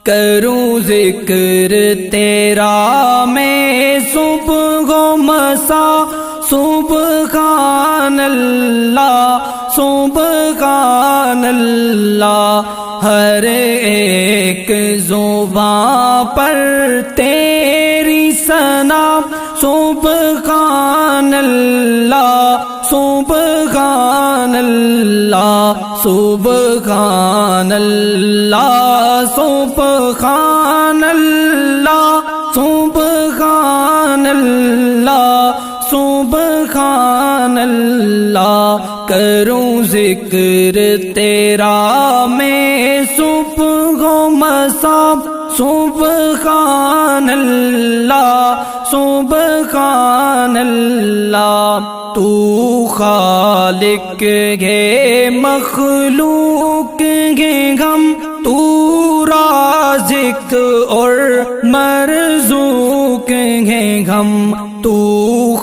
کروں ذکر تیرا میں صبح و مسا، سبحان اللہ سبحان اللہ، ہر ایک زبان پر تیری ثنا، سبحان اللہ سبحان اللہ سبحان اللہ سبحان اللہ سبحان اللہ سبحان اللہ، کروں ذکر تیرا میں صبح و مسا، سبحان اللہ سبحان اللہ، تو خالق ہے مخلوق ہے ہم، تو رازق اور مرزوق ہے ہم، تو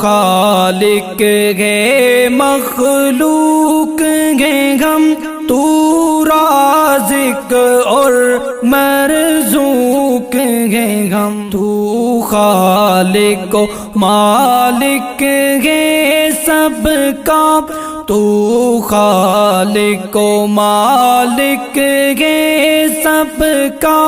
خالق ہے مخلوق ہے ہم، تو رازق اور مرزوق ہے ہم، تو خالق و مالک ہے سب کا، تو خالق و مالک ہے سب کا،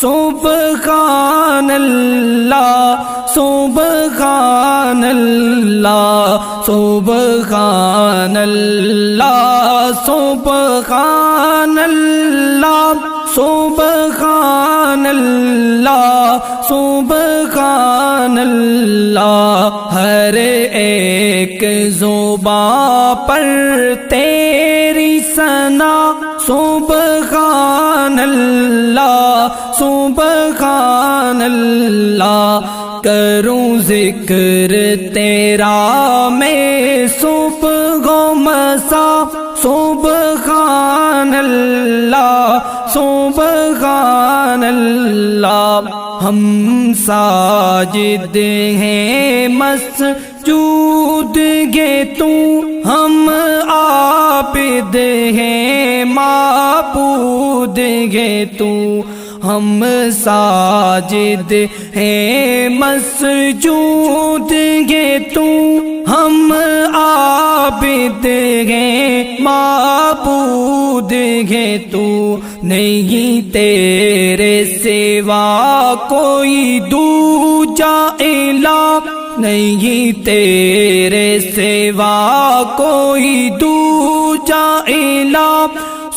سبحان اللہ سبحان اللہ سبحان اللہ سبحان اللہ سبحان اللہ سبحان اللہ، ہر ایک زبان پر تیری ثنا، سبحان اللہ سبحان اللہ، کروں ذکر تیرا میں صبح و مسا، سبحان اللہ سبحان اللہ، ہم ساجد ہیں مسجود گے تو، ہم عابد ہیں معبود گے تو، ہم ساجد ہیں مسجود گے تو، ہم عابد ہیں معبود گے تو، نہیں تیرے سوا کوئی دوجا الہ، نہیں تیرے سوا کوئی دوجا الہ،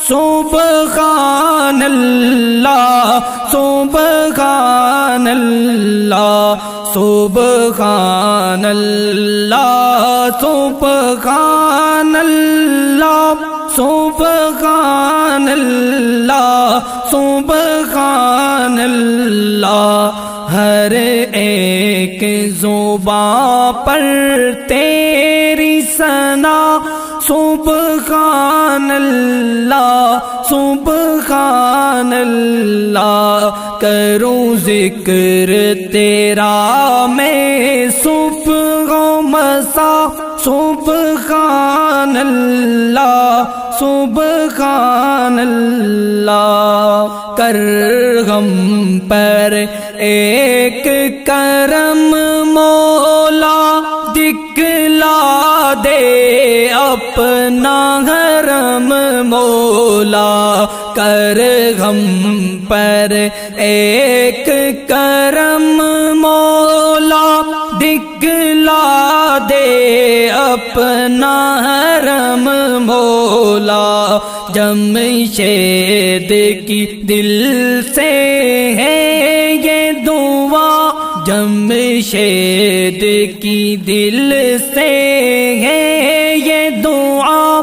سبحان اللہ سبحان اللہ سبحان اللہ سبحان اللہ سبحان اللہ سبحان اللہ، ہر ایک زبان پر تیری ثنا، سبحان اللہ سبحان اللہ، کروں ذکر تیرا میں صبح و مسا، سبحان اللہ سبحان اللہ، کر ہم پر ایک کرم مولا، دکھلا دے اپنا حرم مولا، کر ہم پر ایک کرم مولا، دکھلا دے اپنا حرم مولا، جمشید کی دل سے ہے یہ دعا، جمشید کی دل سے ہے یہ دعا،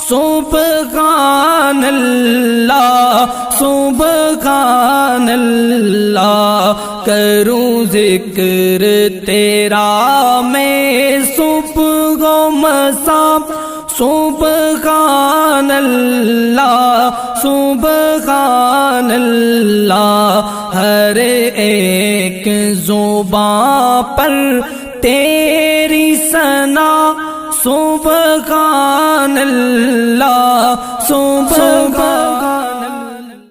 سبحان اللہ سبحان اللہ، کروں ذکر تیرا میں صبح و مسا، سبحان اللہ سبحان اللہ، ہر ایک زبان پر تیری ثنا، سبحان اللہ سبحان